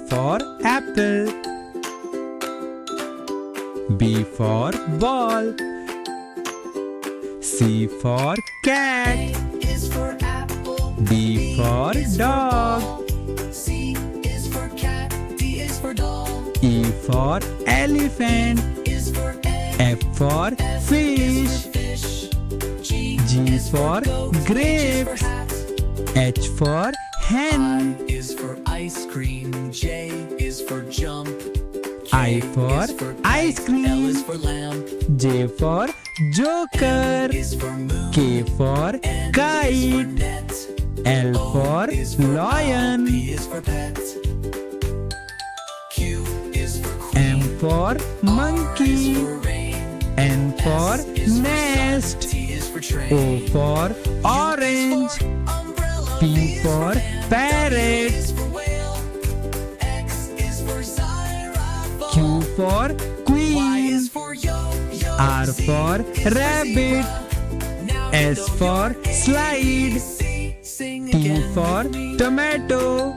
for apple. B for ball. C for cat. A is for apple. D for dog. C is for cat. D is for dog. E for elephant. Is for egg. F for fish. Fish. G for grape. Hat. H for hen. I is for ice cream. J is for jump. I for is for ice kite. cream. L is for lamp. J for joker. Is for moon. K for N is for kite. net. L for is for lion. P is for pet. Q is for queen. M for R is monkey. for rain. N for S is for nest. sun. T is for train. O for orange. U is for umbrella. P for fan. parrot. W is for whale. X is for xylophone. Q for Y queen. is for yo-yo. R Z for is for rabbit. zebra. Now you S know for your slide. ABC. Sing T again for with me. tomato.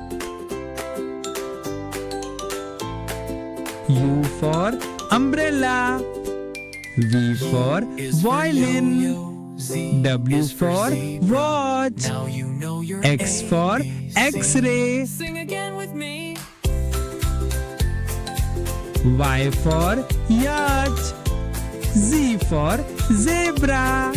U for umbrella. V for Is for violin. yo-yo. Z W is for zebra. watch. Now you know your X for ABC. X-ray. Sing again with me. Y for yacht. Z for zebra.